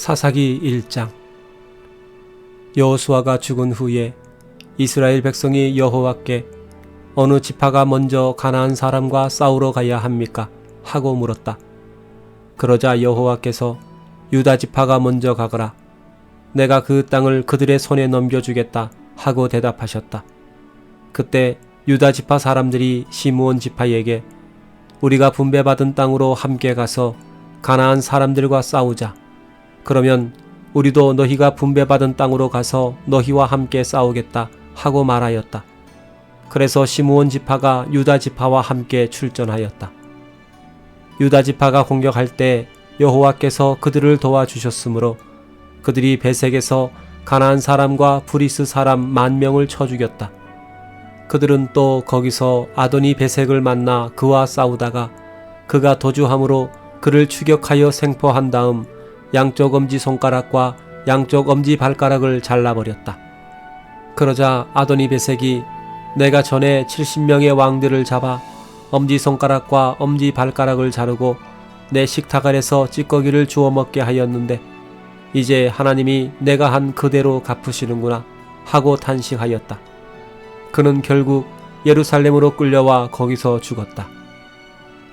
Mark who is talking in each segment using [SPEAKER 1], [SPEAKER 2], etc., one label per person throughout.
[SPEAKER 1] 사사기 1장. 여호수아가 죽은 후에 이스라엘 백성이 여호와께 어느 지파가 먼저 가나안 사람과 싸우러 가야 합니까? 하고 물었다. 그러자 여호와께서 유다 지파가 먼저 가거라. 내가 그 땅을 그들의 손에 넘겨주겠다 하고 대답하셨다. 그때 유다 지파 사람들이 시므온 지파에게 우리가 분배받은 땅으로 함께 가서 가나안 사람들과 싸우자. 그러면 우리도 너희가 분배받은 땅으로 가서 너희와 함께 싸우겠다 하고 말하였다. 그래서 시므온 지파가 유다 지파와 함께 출전하였다. 유다 지파가 공격할 때 여호와께서 그들을 도와주셨으므로 그들이 베색에서 가나안 사람과 브리스 사람 10,000명을 쳐 죽였다. 그들은 또 거기서 아도니 베색을 만나 그와 싸우다가 그가 도주함으로 그를 추격하여 생포한 다음 양쪽 엄지손가락과 양쪽 엄지발가락을 잘라버렸다. 그러자 아도니 베색이 내가 전에 70명의 왕들을 잡아 엄지손가락과 엄지발가락을 자르고 내 식탁 아래서 찌꺼기를 주워 먹게 하였는데 이제 하나님이 내가 한 그대로 갚으시는구나 하고 탄식하였다. 그는 결국 예루살렘으로 끌려와 거기서 죽었다.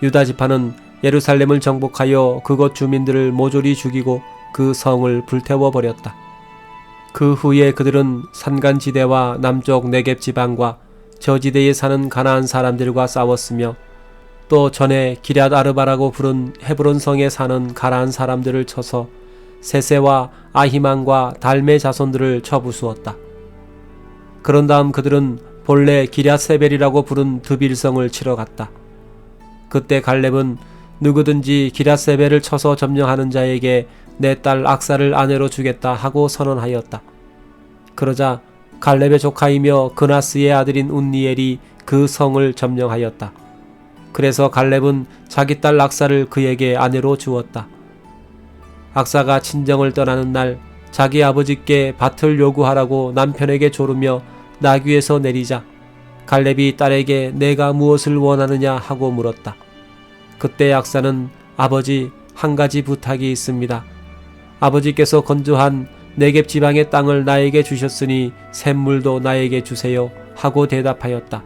[SPEAKER 1] 유다 지파는 예루살렘을 정복하여 그곳 주민들을 모조리 죽이고 그 성을 불태워버렸다. 그 후에 그들은 산간지대와 남쪽 네겝 지방과 저지대에 사는 가나안 사람들과 싸웠으며 또 전에 기럇 아르바라고 부른 헤브론 성에 사는 가나안 사람들을 쳐서 세세와 아히만과 달메 자손들을 쳐부수었다. 그런 다음 그들은 본래 기럇세벨이라고 부른 드빌성을 치러 갔다. 그때 갈렙은 누구든지 기럇세벨을 쳐서 점령하는 자에게 내 딸 악사를 아내로 주겠다 하고 선언하였다. 그러자 갈렙의 조카이며 그나스의 아들인 운니엘이 그 성을 점령하였다. 그래서 갈렙은 자기 딸 악사를 그에게 아내로 주었다. 악사가 친정을 떠나는 날 자기 아버지께 밭을 요구하라고 남편에게 조르며 나귀에서 내리자 갈렙이 딸에게 내가 무엇을 원하느냐 하고 물었다. 그때 악사는 아버지 한 가지 부탁이 있습니다. 아버지께서 건조한 네겝 지방의 땅을 나에게 주셨으니 샘물도 나에게 주세요 하고 대답하였다.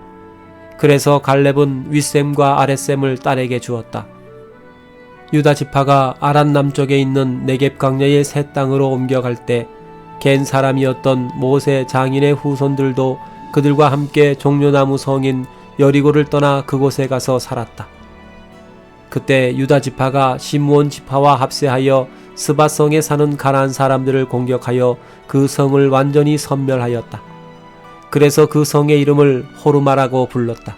[SPEAKER 1] 그래서 갈렙은 윗샘과 아랫샘을 딸에게 주었다. 유다 지파가 아란 남쪽에 있는 네겝 광야의 새 땅으로 옮겨갈 때 겐 사람이었던 모세 장인의 후손들도 그들과 함께 종려나무 성인 여리고를 떠나 그곳에 가서 살았다. 그때 유다 지파가 시므온 지파와 합세하여 스바성에 사는 가나안 사람들을 공격하여 그 성을 완전히 섬멸하였다. 그래서 그 성의 이름을 호르마라고 불렀다.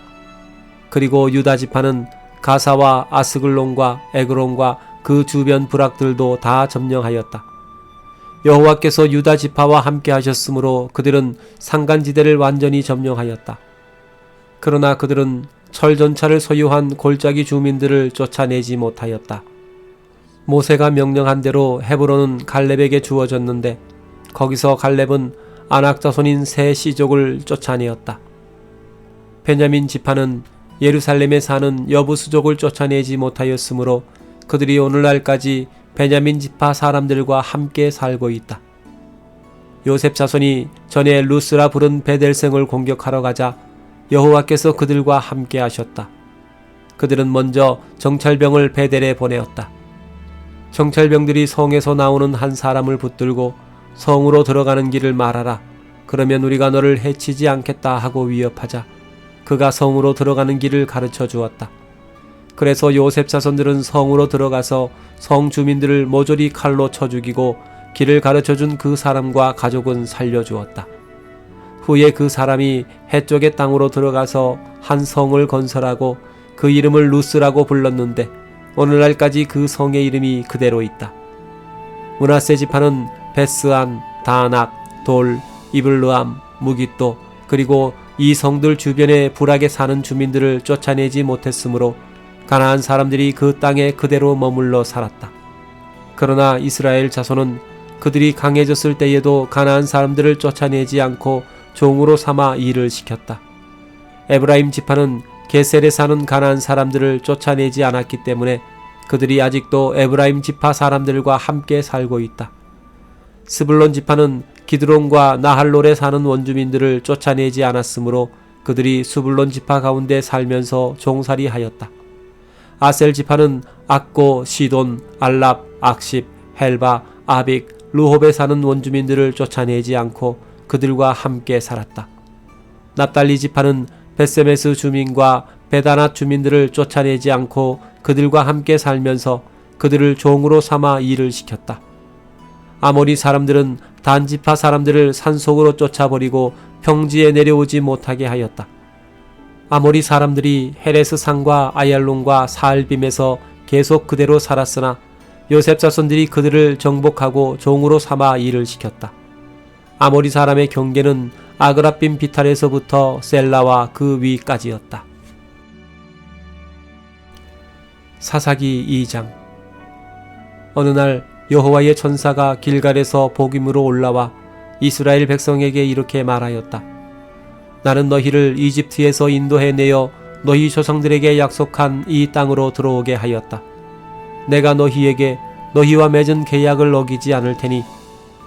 [SPEAKER 1] 그리고 유다 지파는 가사와 아스글론과 에그론과 그 주변 부락들도 다 점령하였다. 여호와께서 유다 지파와 함께 하셨으므로 그들은 산간지대를 완전히 점령하였다. 그러나 그들은 철전차를 소유한 골짜기 주민들을 쫓아내지 못하였다. 모세가 명령한 대로 헤브론은 갈렙에게 주어졌는데 거기서 갈렙은 아낙 자손인 세 시족을 쫓아내었다. 베냐민 지파는 예루살렘에 사는 여부수족을 쫓아내지 못하였으므로 그들이 오늘날까지 베냐민 지파 사람들과 함께 살고 있다. 요셉 자손이 전에 루스라 부른 베델성을 공격하러 가자 여호와께서 그들과 함께 하셨다. 그들은 먼저 정찰병을 베델에 보내었다. 정찰병들이 성에서 나오는 한 사람을 붙들고 성으로 들어가는 길을 말하라. 그러면 우리가 너를 해치지 않겠다 하고 위협하자 그가 성으로 들어가는 길을 가르쳐 주었다. 그래서 요셉 자손들은 성으로 들어가서 성 주민들을 모조리 칼로 쳐 죽이고 길을 가르쳐준 그 사람과 가족은 살려주었다. 후에 그 사람이 해쪽의 땅으로 들어가서 한 성을 건설하고 그 이름을 루스라고 불렀는데 오늘날까지 그 성의 이름이 그대로 있다. 므낫세 지파는 베스안, 다낙, 돌, 이블르암, 무깃도 그리고 이 성들 주변에 불악에 사는 주민들을 쫓아내지 못했으므로 가나안 사람들이 그 땅에 그대로 머물러 살았다. 그러나 이스라엘 자손은 그들이 강해졌을 때에도 가나안 사람들을 쫓아내지 않고 종으로 삼아 일을 시켰다. 에브라임 지파는 게셀에 사는 가나안 사람들을 쫓아내지 않았기 때문에 그들이 아직도 에브라임 지파 사람들과 함께 살고 있다. 스불론 지파는 기드론과 나할롤에 사는 원주민들을 쫓아내지 않았으므로 그들이 스불론 지파 가운데 살면서 종살이하였다. 아셀 지파는 악고, 시돈, 알랍, 악십, 헬바, 아빅, 루홉에 사는 원주민들을 쫓아내지 않고 그들과 함께 살았다. 납달리 지파는 벳세메스 주민과 베다낫 주민들을 쫓아내지 않고 그들과 함께 살면서 그들을 종으로 삼아 일을 시켰다. 아모리 사람들은 단 지파 사람들을 산속으로 쫓아버리고 평지에 내려오지 못하게 하였다. 아모리 사람들이 헤레스 산과 아얄론과 사알빔에서 계속 그대로 살았으나 요셉 자손들이 그들을 정복하고 종으로 삼아 일을 시켰다. 아모리 사람의 경계는 아그라빔 비탈에서부터 셀라와 그 위까지였다. 사사기 2장. 어느 날 여호와의 천사가 길갈에서 복임으로 올라와 이스라엘 백성에게 이렇게 말하였다. 나는 너희를 이집트에서 인도해내어 너희 조상들에게 약속한 이 땅으로 들어오게 하였다. 내가 너희에게 너희와 맺은 계약을 어기지 않을 테니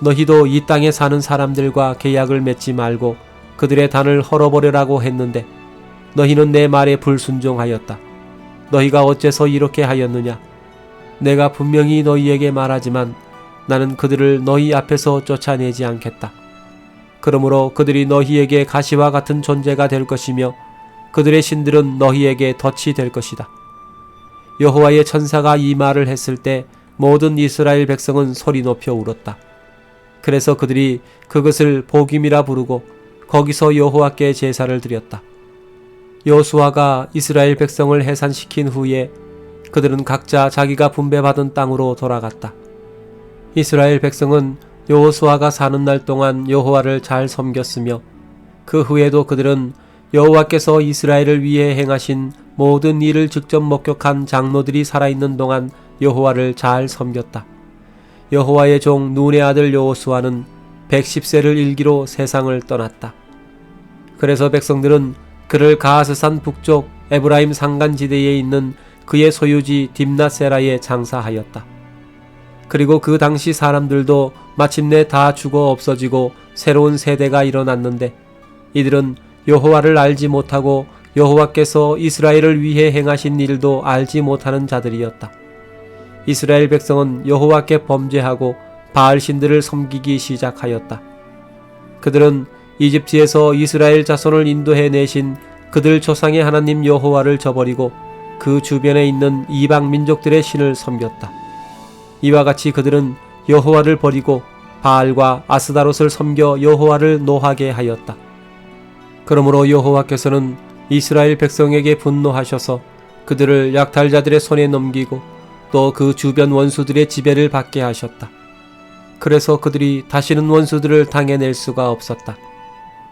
[SPEAKER 1] 너희도 이 땅에 사는 사람들과 계약을 맺지 말고 그들의 단을 헐어버리라고 했는데 너희는 내 말에 불순종하였다. 너희가 어째서 이렇게 하였느냐? 내가 분명히 너희에게 말하지만 나는 그들을 너희 앞에서 쫓아내지 않겠다. 그러므로 그들이 너희에게 가시와 같은 존재가 될 것이며 그들의 신들은 너희에게 덫이 될 것이다. 여호와의 천사가 이 말을 했을 때 모든 이스라엘 백성은 소리 높여 울었다. 그래서 그들이 그것을 복임이라 부르고 거기서 여호와께 제사를 드렸다. 여호수아가 이스라엘 백성을 해산시킨 후에 그들은 각자 자기가 분배받은 땅으로 돌아갔다. 이스라엘 백성은 여호수아가 사는 날 동안 여호와를 잘 섬겼으며 그 후에도 그들은 여호와께서 이스라엘을 위해 행하신 모든 일을 직접 목격한 장로들이 살아있는 동안 여호와를 잘 섬겼다. 여호와의 종 눈의 아들 여호수아는 110세를 일기로 세상을 떠났다. 그래서 백성들은 그를 가하스산 북쪽 에브라임 산간지대에 있는 그의 소유지 딥나세라에 장사하였다. 그리고 그 당시 사람들도 마침내 다 죽어 없어지고 새로운 세대가 일어났는데 이들은 여호와를 알지 못하고 여호와께서 이스라엘을 위해 행하신 일도 알지 못하는 자들이었다. 이스라엘 백성은 여호와께 범죄하고 바알 신들을 섬기기 시작하였다. 그들은 이집트에서 이스라엘 자손을 인도해 내신 그들 조상의 하나님 여호와를 저버리고 그 주변에 있는 이방 민족들의 신을 섬겼다. 이와 같이 그들은 여호와를 버리고 바알과 아스다롯을 섬겨 여호와를 노하게 하였다. 그러므로 여호와께서는 이스라엘 백성에게 분노하셔서 그들을 약탈자들의 손에 넘기고 또 그 주변 원수들의 지배를 받게 하셨다. 그래서 그들이 다시는 원수들을 당해낼 수가 없었다.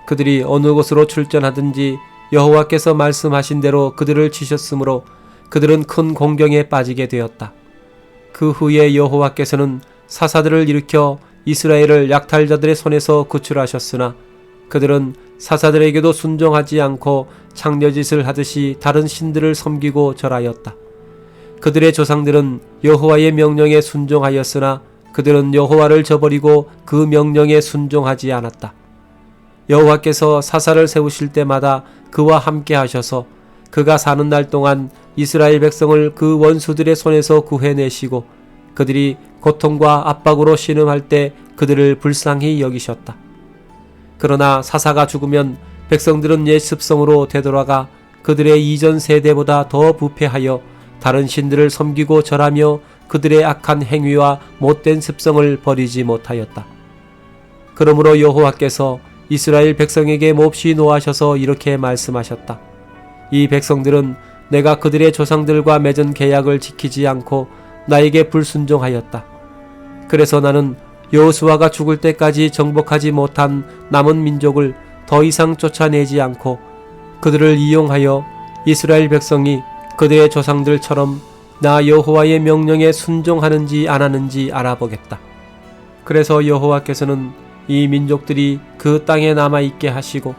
[SPEAKER 1] 그들이 어느 곳으로 출전하든지 여호와께서 말씀하신 대로 그들을 치셨으므로 그들은 큰 공경에 빠지게 되었다. 그 후에 여호와께서는 사사들을 일으켜 이스라엘을 약탈자들의 손에서 구출하셨으나 그들은 사사들에게도 순종하지 않고 창녀짓을 하듯이 다른 신들을 섬기고 절하였다. 그들의 조상들은 여호와의 명령에 순종하였으나 그들은 여호와를 저버리고 그 명령에 순종하지 않았다. 여호와께서 사사를 세우실 때마다 그와 함께 하셔서 그가 사는 날 동안 이스라엘 백성을 그 원수들의 손에서 구해내시고 그들이 고통과 압박으로 신음할 때 그들을 불쌍히 여기셨다. 그러나 사사가 죽으면 백성들은 옛 습성으로 되돌아가 그들의 이전 세대보다 더 부패하여 다른 신들을 섬기고 절하며 그들의 악한 행위와 못된 습성을 버리지 못하였다. 그러므로 여호와께서 이스라엘 백성에게 몹시 노하셔서 이렇게 말씀하셨다. 이 백성들은 내가 그들의 조상들과 맺은 계약을 지키지 않고 나에게 불순종하였다. 그래서 나는 여호수아가 죽을 때까지 정복하지 못한 남은 민족을 더 이상 쫓아내지 않고 그들을 이용하여 이스라엘 백성이 그들의 조상들처럼 나 여호와의 명령에 순종하는지 안 하는지 알아보겠다. 그래서 여호와께서는 이 민족들이 그 땅에 남아있게 하시고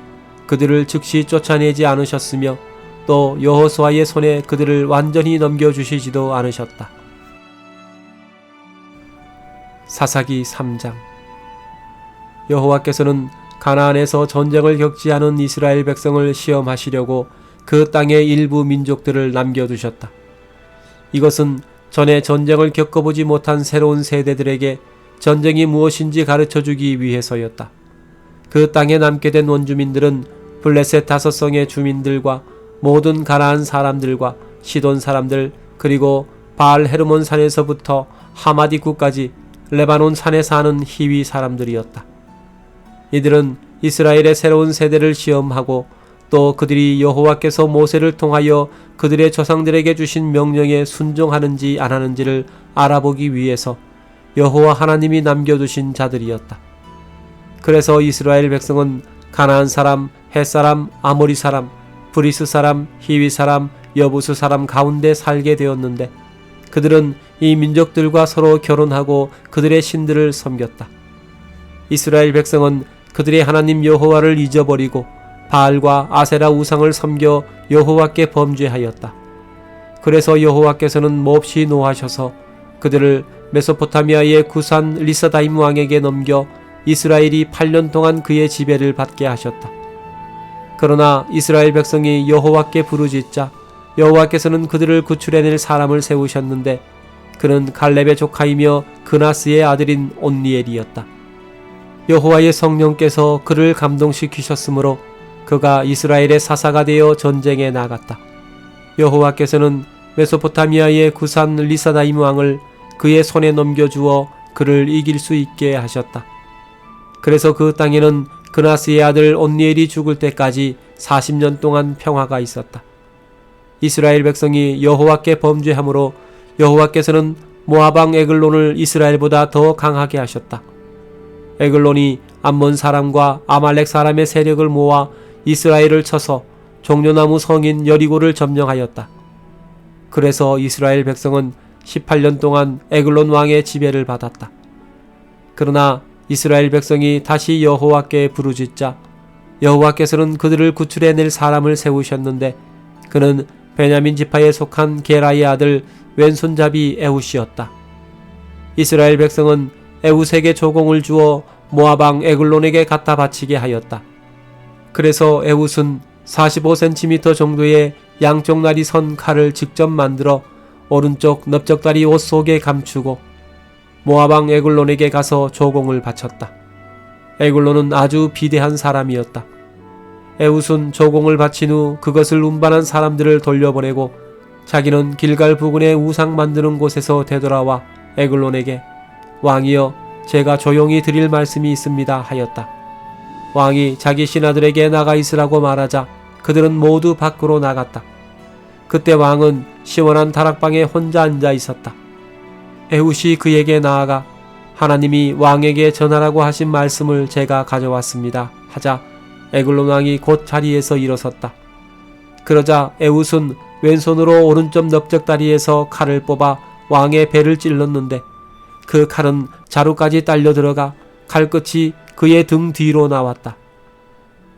[SPEAKER 1] 그들을 즉시 쫓아내지 않으셨으며 또 여호수아의 손에 그들을 완전히 넘겨주시지도 않으셨다. 사사기 3장. 여호와께서는 가나안에서 전쟁을 겪지 않은 이스라엘 백성을 시험하시려고 그 땅의 일부 민족들을 남겨두셨다. 이것은 전에 전쟁을 겪어보지 못한 새로운 세대들에게 전쟁이 무엇인지 가르쳐주기 위해서였다. 그 땅에 남게 된 원주민들은 블레셋 5성의 주민들과 모든 가나안 사람들과 시돈 사람들, 그리고 바알 헤르몬 산에서부터 하마디구까지 레바논 산에 사는 히위 사람들이었다. 이들은 이스라엘의 새로운 세대를 시험하고 또 그들이 여호와께서 모세를 통하여 그들의 조상들에게 주신 명령에 순종하는지 안 하는지를 알아보기 위해서 여호와 하나님이 남겨두신 자들이었다. 그래서 이스라엘 백성은 가나안 사람, 헷 사람, 아모리 사람, 브리스 사람, 히위 사람, 여부스 사람 가운데 살게 되었는데 그들은 이 민족들과 서로 결혼하고 그들의 신들을 섬겼다. 이스라엘 백성은 그들의 하나님 여호와를 잊어버리고 바알과 아세라 우상을 섬겨 여호와께 범죄하였다. 그래서 여호와께서는 몹시 노하셔서 그들을 메소포타미아의 구산 리사다임 왕에게 넘겨 이스라엘이 8년 동안 그의 지배를 받게 하셨다. 그러나 이스라엘 백성이 여호와께 부르짖자 여호와께서는 그들을 구출해낼 사람을 세우셨는데 그는 갈렙의 조카이며 그나스의 아들인 온니엘이었다. 여호와의 성령께서 그를 감동시키셨으므로 그가 이스라엘의 사사가 되어 전쟁에 나갔다. 여호와께서는 메소포타미아의 구산 리사다임 왕을 그의 손에 넘겨주어 그를 이길 수 있게 하셨다. 그래서 그 땅에는 그나스의 아들 온니엘이 죽을 때까지 40년 동안 평화가 있었다. 이스라엘 백성이 여호와께 범죄함으로 여호와께서는 모압 왕 에글론을 이스라엘보다 더 강하게 하셨다. 에글론이 암몬 사람과 아말렉 사람의 세력을 모아 이스라엘을 쳐서 종려나무 성인 여리고를 점령하였다. 그래서 이스라엘 백성은 18년 동안 에글론 왕의 지배를 받았다. 그러나 이스라엘 백성이 다시 여호와께 부르짖자 여호와께서는 그들을 구출해낼 사람을 세우셨는데 그는 베냐민 지파에 속한 게라의 아들 왼손잡이 에훗이었다. 이스라엘 백성은 에훗에게 조공을 주어 모압 왕 에글론에게 갖다 바치게 하였다. 그래서 에훗은 45cm 정도의 양쪽 날이 선 칼을 직접 만들어 오른쪽 넓적다리 옷 속에 감추고 모압 왕 에글론에게 가서 조공을 바쳤다. 에글론은 아주 비대한 사람이었다. 에훗은 조공을 바친 후 그것을 운반한 사람들을 돌려보내고 자기는 길갈 부근의 우상 만드는 곳에서 되돌아와 에글론에게 왕이여 제가 조용히 드릴 말씀이 있습니다 하였다. 왕이 자기 신하들에게 나가 있으라고 말하자 그들은 모두 밖으로 나갔다. 그때 왕은 시원한 다락방에 혼자 앉아 있었다. 에훗이 그에게 나아가 하나님이 왕에게 전하라고 하신 말씀을 제가 가져왔습니다 하자 에글론 왕이 곧 자리에서 일어섰다. 그러자 에훗은 왼손으로 오른쪽 넓적다리에서 칼을 뽑아 왕의 배를 찔렀는데 그 칼은 자루까지 딸려 들어가 칼끝이 그의 등 뒤로 나왔다.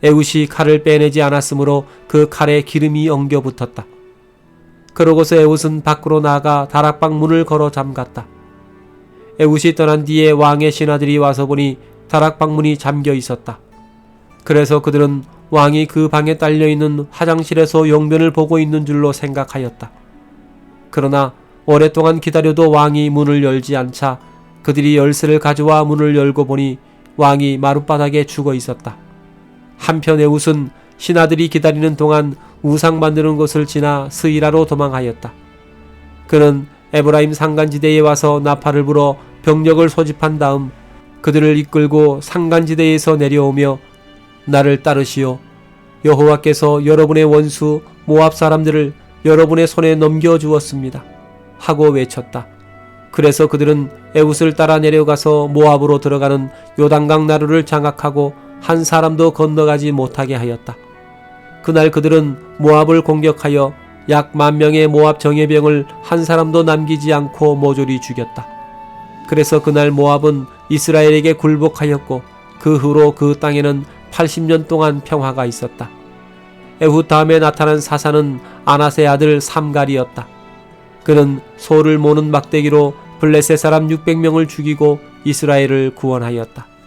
[SPEAKER 1] 에훗이 칼을 빼내지 않았으므로 그 칼에 기름이 엉겨 붙었다. 그러고서 에훗은 밖으로 나가 다락방 문을 걸어 잠갔다. 에훗이 떠난 뒤에 왕의 신하들이 와서 보니 다락방 문이 잠겨 있었다. 그래서 그들은 왕이 그 방에 딸려있는 화장실에서 용변을 보고 있는 줄로 생각하였다. 그러나 오랫동안 기다려도 왕이 문을 열지 않자 그들이 열쇠를 가져와 문을 열고 보니 왕이 마룻바닥에 죽어 있었다. 한편 에훗은 신하들이 기다리는 동안 우상 만드는 곳을 지나 스이라로 도망하였다. 그는 에브라임 산간지대에 와서 나팔을 불어 병력을 소집한 다음 그들을 이끌고 산간지대에서 내려오며 나를 따르시오. 여호와께서 여러분의 원수 모압 사람들을 여러분의 손에 넘겨주었습니다. 하고 외쳤다. 그래서 그들은 에훗을 따라 내려가서 모압으로 들어가는 요단강 나루를 장악하고 한 사람도 건너가지 못하게 하였다. 그날 그들은 모압을 공격하여 약 10,000명의 모압 정예병을 한 사람도 남기지 않고 모조리 죽였다. 그래서 그날 모압은 이스라엘에게 굴복하였고 그 후로 그 땅에는 80년 동안 평화가 있었다. 에훗 다음에 나타난 사사는 아낫의 아들 삼갈이었다. 그는 소를 모는 막대기로 블레셋 사람 600명을 죽이고 이스라엘을 구원하였다.